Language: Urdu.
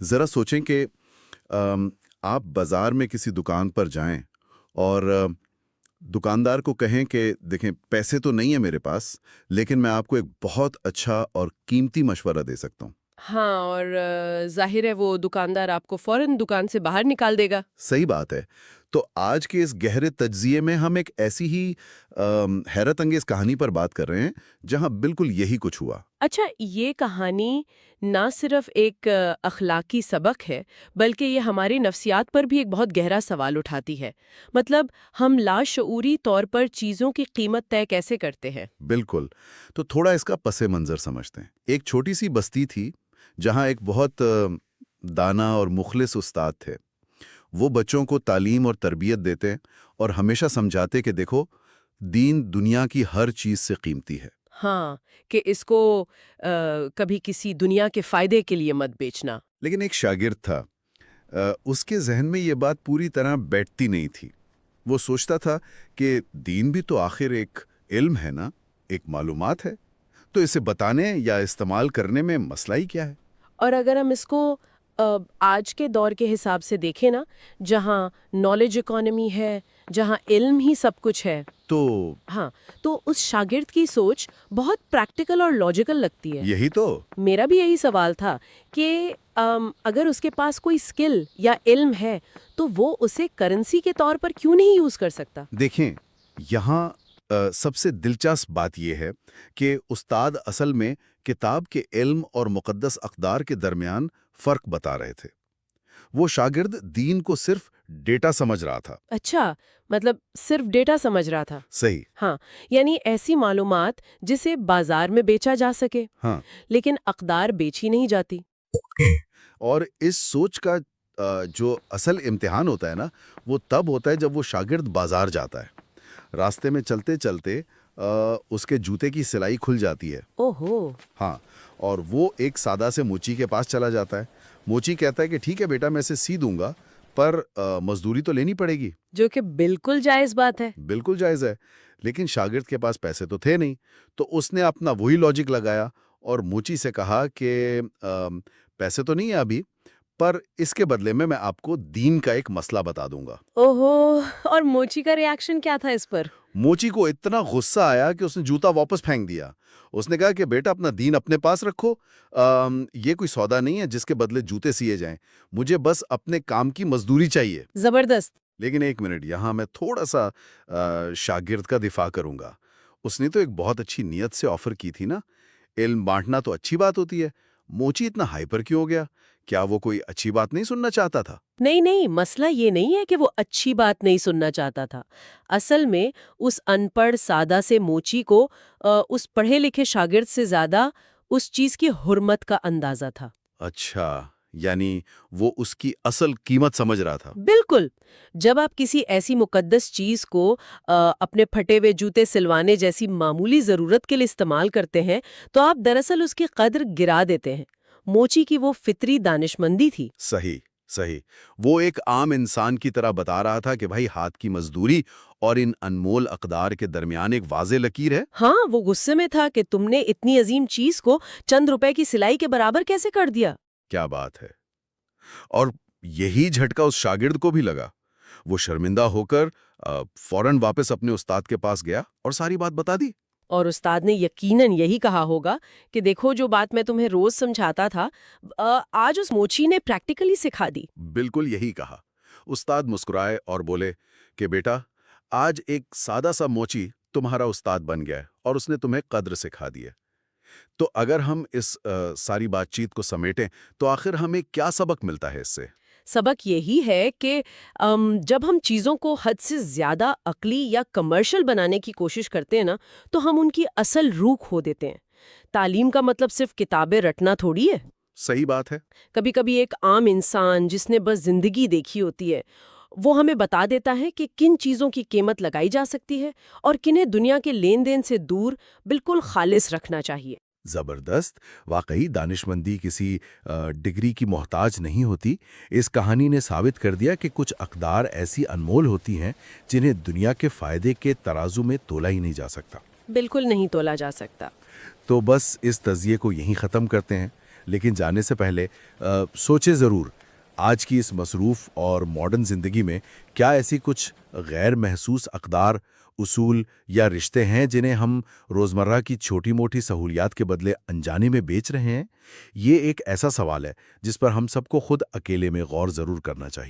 ذرا سوچیں کہ آپ بازار میں کسی دکان پر جائیں اور دکاندار کو کہیں کہ دیکھیں پیسے تو نہیں ہے میرے پاس، لیکن میں آپ کو ایک بہت اچھا اور قیمتی مشورہ دے سکتا ہوں۔ ہاں، اور ظاہر ہے وہ دکاندار آپ کو فوراً دکان سے باہر نکال دے گا۔ صحیح بات ہے۔ تو آج کے اس گہرے تجزیے میں ہم ایک ایسی ہی حیرت انگیز کہانی پر بات کر رہے ہیں جہاں بالکل یہی کچھ ہوا۔ اچھا، یہ کہانی نہ صرف ایک اخلاقی سبق ہے بلکہ یہ ہماری نفسیات پر بھی ایک بہت گہرا سوال اٹھاتی ہے۔ مطلب ہم لاشعوری طور پر چیزوں کی قیمت طے کیسے کرتے ہیں؟ بالکل۔ تو تھوڑا اس کا پس منظر سمجھتے ہیں۔ ایک چھوٹی سی بستی تھی جہاں ایک بہت دانا اور مخلص استاد تھے۔ وہ بچوں کو تعلیم اور تربیت دیتے اور ہمیشہ سمجھاتے کہ دیکھو، دین دنیا کی ہر چیز سے قیمتی ہے۔ ہاں، کہ اس کو کبھی کسی دنیا کے فائدے کے لیے مت بیچنا۔ لیکن ایک شاگرد تھا، اس کے ذہن میں یہ بات پوری طرح بیٹھتی نہیں تھی۔ وہ سوچتا تھا کہ دین بھی تو آخر ایک علم ہے نا، ایک معلومات ہے، تو اسے بتانے یا استعمال کرنے میں مسئلہ ہی کیا ہے؟ اور اگر ہم اس کو آج کے دور کے حساب سے دیکھیں نا، جہاں نالج اکانومی ہے، جہاں علم ہی سب کچھ ہے، تو ہاں، تو اس شاگرد کی سوچ بہت پریکٹیکل اور لاجیکل لگتی ہے۔ یہی تو میرا بھی یہی سوال تھا کہ اگر اس کے پاس کوئی اسکل یا علم ہے تو وہ اسے کرنسی کے طور پر کیوں نہیں یوز کر سکتا؟ دیکھیں، یہاں سب سے دلچسپ بات یہ ہے کہ استاد اصل میں کتاب کے علم اور مقدس اقدار کے درمیان فرق بتا رہے تھے۔ وہ شاگرد دین کو صرف ڈیٹا سمجھ رہا تھا۔ اچھا، مطلب صرف ڈیٹا سمجھ رہا تھا۔ صحیح۔ ہاں، یعنی ایسی معلومات جسے بازار میں بیچا جا سکے، ہاں، لیکن اقدار بیچی نہیں جاتی۔ اور اس سوچ کا جو اصل امتحان ہوتا ہے نا، وہ تب ہوتا ہے جب وہ شاگرد بازار جاتا ہے۔ راستے میں چلتے چلتے اس کے جوتے کی سلائی کھل جاتی ہے۔ اوہو، ہاں، اور وہ ایک سادہ سے موچی کے پاس چلا جاتا ہے۔ موچی کہتا ہے کہ ٹھیک ہے بیٹا، میں اسے سی دوں گا، پر مزدوری تو لینی پڑے گی۔ جو کہ بالکل جائز بات ہے۔ بالکل جائز ہے، لیکن شاگرد کے پاس پیسے تو تھے نہیں، تو اس نے اپنا وہی لاجک لگایا اور موچی سے کہا کہ پیسے تو نہیں ہے ابھی، پر اس کے بدلے میں آپ کو دین کا ایک مسئلہ بتا دوں گا۔ اوہو، اور موچی کا ریاکشن کیا تھا اس پر؟ موچی کو اتنا غصہ آیا کہ اس نے جوتا واپس پھینک دیا۔ اس نے کہا کہ بیٹا، اپنا دین اپنے پاس رکھو، یہ کوئی سودا نہیں ہے جس کے بدلے جوتے سیے جائیں، مجھے بس اپنے کام کی مزدوری چاہیے۔ زبردست۔ لیکن ایک منٹ، یہاں میں تھوڑا سا شاگرد کا دفاع کروں گا۔ اس نے تو ایک بہت اچھی نیت سے آفر کی تھی نا، علم بانٹنا تو اچھی بات ہوتی ہے۔ موچی اتنا ہائپر کیوں ہو گیا؟ کیا وہ کوئی اچھی بات نہیں سننا چاہتا تھا؟ نہیں نہیں، مسئلہ یہ نہیں ہے کہ وہ اچھی بات نہیں سننا چاہتا تھا۔ اصل میں اس ان پڑھ سادہ سے موچی کو اس پڑھے لکھے شاگرد سے زیادہ اس چیز کی حرمت کا اندازہ تھا۔ اچھا، یعنی وہ اس کی اصل قیمت سمجھ رہا تھا۔ بالکل۔ جب آپ کسی ایسی مقدس چیز کو اپنے پھٹے ہوئے جوتے سلوانے جیسی معمولی ضرورت کے لیے استعمال کرتے ہیں تو آپ دراصل اس کی قدر گرا دیتے ہیں۔ موچی کی وہ فطری دانشمندی تھی۔ صحیح صحیح۔ وہ ایک عام انسان کی طرح بتا رہا تھا کہ بھائی، ہاتھ کی مزدوری اور ان انمول اقدار کے درمیان ایک واضح لکیر ہے۔ ہاں، وہ غصے میں تھا کہ تم نے اتنی عظیم چیز کو چند روپے کی سلائی کے برابر کیسے کر دیا۔ کیا بات ہے! اور یہی جھٹکا اس شاگرد کو بھی لگا۔ وہ شرمندہ ہو کر فوراً واپس اپنے استاد کے پاس گیا اور ساری بات بتا دی۔ اور استاد نے یقیناً یہی کہا ہوگا کہ دیکھو، جو بات میں تمہیں روز سمجھاتا تھا آج اس موچی نے پریکٹیکلی سکھا دی۔ بالکل یہی کہا۔ استاد مسکرائے اور بولے کہ بیٹا، آج ایک سادہ سا موچی تمہارا استاد بن گیا ہے اور اس نے تمہیں قدر سکھا دی ہے۔ تو اگر ہم اس ساری بات چیت کو سمیٹیں تو آخر ہمیں کیا سبق ملتا ہے اس سے؟ سبق یہی ہے کہ جب ہم چیزوں کو حد سے زیادہ عقلی یا کمرشل بنانے کی کوشش کرتے ہیں نا، تو ہم ان کی اصل روح کھو دیتے ہیں۔ تعلیم کا مطلب صرف کتابیں رٹنا تھوڑی ہے۔ صحیح بات ہے۔ کبھی کبھی ایک عام انسان جس نے بس زندگی دیکھی ہوتی ہے، وہ ہمیں بتا دیتا ہے کہ کن چیزوں کی قیمت لگائی جا سکتی ہے اور کنہیں دنیا کے لین دین سے دور بالکل خالص رکھنا چاہیے۔ زبردست۔ واقعی دانشمندی کسی ڈگری کی محتاج نہیں ہوتی۔ اس کہانی نے ثابت کر دیا کہ کچھ اقدار ایسی انمول ہوتی ہیں جنہیں دنیا کے فائدے کے ترازو میں تولا ہی نہیں جا سکتا۔ بالکل نہیں تولا جا سکتا۔ تو بس اس تجزیے کو یہیں ختم کرتے ہیں۔ لیکن جانے سے پہلے سوچے ضرور، آج کی اس مصروف اور ماڈرن زندگی میں کیا ایسی کچھ غیر محسوس اقدار، اصول یا رشتے ہیں جنہیں ہم روزمرہ کی چھوٹی موٹی سہولیات کے بدلے انجانے میں بیچ رہے ہیں؟ یہ ایک ایسا سوال ہے جس پر ہم سب کو خود اکیلے میں غور ضرور کرنا چاہیے۔